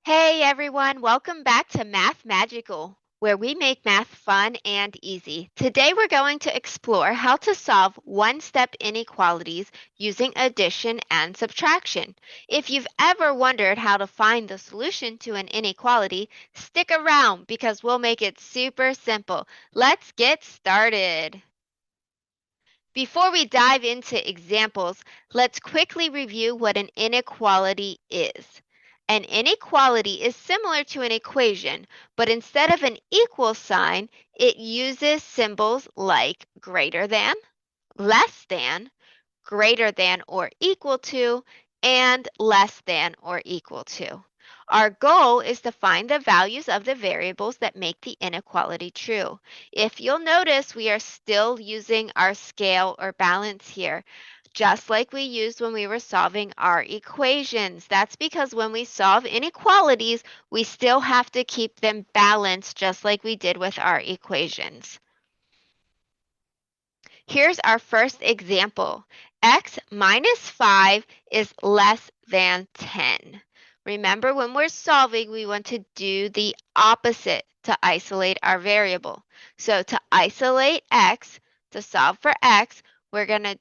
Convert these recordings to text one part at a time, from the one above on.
Hey everyone, welcome back to MathMagical, where we make math fun and easy. Today we're going to explore how to solve one-step inequalities using addition and subtraction. If you've ever wondered how to find the solution to an inequality, stick around because we'll make it super simple. Let's get started. Before we dive into examples, let's quickly review what an inequality is. An inequality is similar to an equation, but instead of an equal sign, it uses symbols like greater than, less than, greater than or equal to, and less than or equal to. Our goal is to find the values of the variables that make the inequality true. If you'll notice, we are still using our scale or balance here, just like we used when we were solving our equations. That's because when we solve inequalities, we still have to keep them balanced, just like we did with our equations. Here's our first example. X minus 5 is less than 10. Remember, when we're solving, we want to do the opposite to isolate our variable. So to isolate X, to solve for X, we're going to,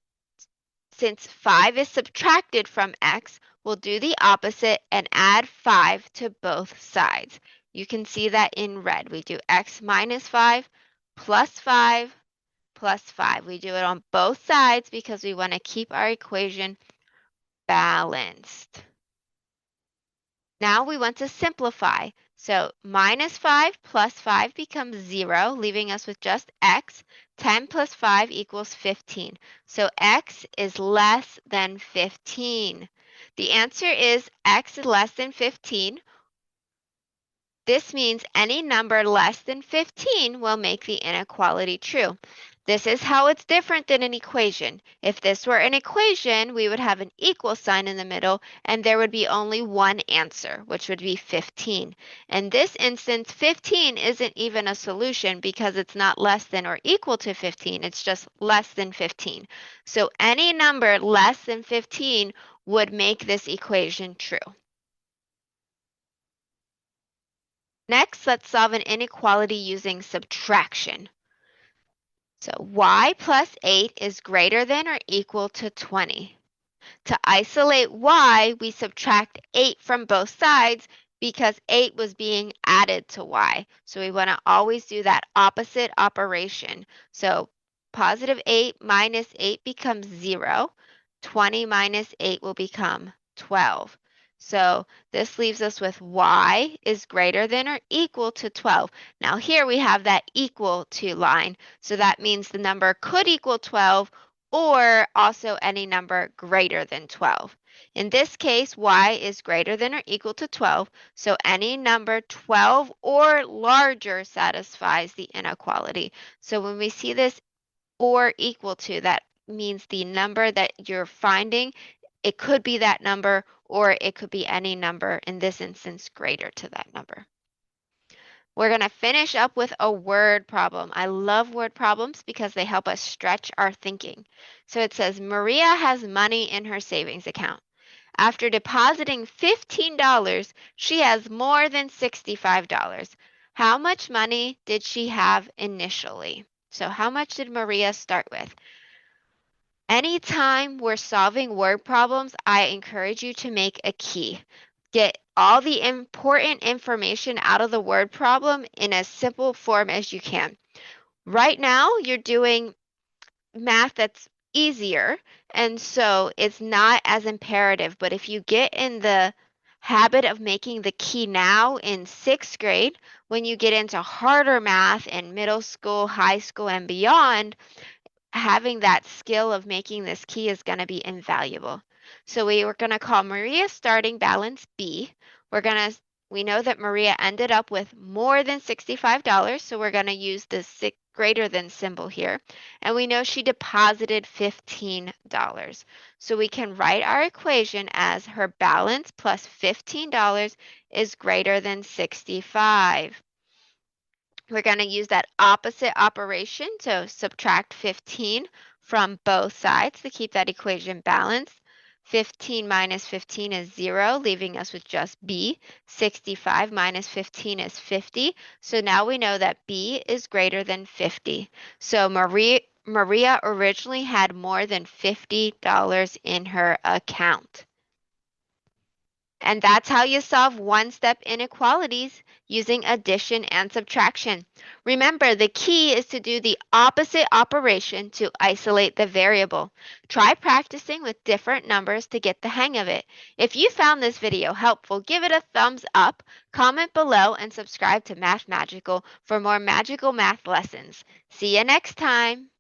since 5 is subtracted from X, we'll do the opposite and add 5 to both sides. You can see that in red. We do X minus 5 plus 5 plus 5. We do it on both sides because we want to keep our equation balanced. Now we want to simplify. So minus 5 plus 5 becomes 0, leaving us with just x. 10 plus 5 equals 15. So x is less than 15. The answer is x is less than 15. This means any number less than 15 will make the inequality true. This is how it's different than an equation. If this were an equation, we would have an equal sign in the middle, and there would be only one answer, which would be 15. In this instance, 15 isn't even a solution because it's not less than or equal to 15. It's just less than 15. So any number less than 15 would make this equation true. Next, let's solve an inequality using subtraction. So y plus 8 is greater than or equal to 20. To isolate y, we subtract 8 from both sides because 8 was being added to y. So we want to always do that opposite operation. So positive 8 minus 8 becomes 0. 20 minus 8 will become 12. So this leaves us with y is greater than or equal to 12. Now here we have that equal to line. So that means the number could equal 12 or also any number greater than 12. In this case, y is greater than or equal to 12, so any number 12 or larger satisfies the inequality. So when we see this or equal to, that means the number that you're finding, it could be that number or it could be any number, in this instance, greater to that number. We're going to finish up with a word problem. I love word problems because they help us stretch our thinking. So it says, Maria has money in her savings account. After depositing $15, she has more than $65. How much money did she have initially? So how much did Maria start with? Anytime we're solving word problems, I encourage you to make a key. Get all the important information out of the word problem in as simple form as you can. Right now, you're doing math that's easier, and so it's not as imperative. But if you get in the habit of making the key now in 6th grade, when you get into harder math in middle school, high school, and beyond, having that skill of making this key is going to be invaluable. So we were going to call Maria's starting balance B. We know that Maria ended up with more than $65, so we're going to use the greater than symbol here. And we know she deposited $15. So we can write our equation as her balance plus $15 is greater than 65. We're going to use that opposite operation, so subtract 15 from both sides to keep that equation balanced. 15 minus 15 is 0, leaving us with just B. 65 minus 15 is 50. So now we know that B is greater than 50. So Maria originally had more than $50 in her account. And that's how you solve one-step inequalities using addition and subtraction. Remember, the key is to do the opposite operation to isolate the variable. Try practicing with different numbers to get the hang of it. If you found this video helpful, give it a thumbs up, comment below, and subscribe to Math Magical for more magical math lessons. See you next time!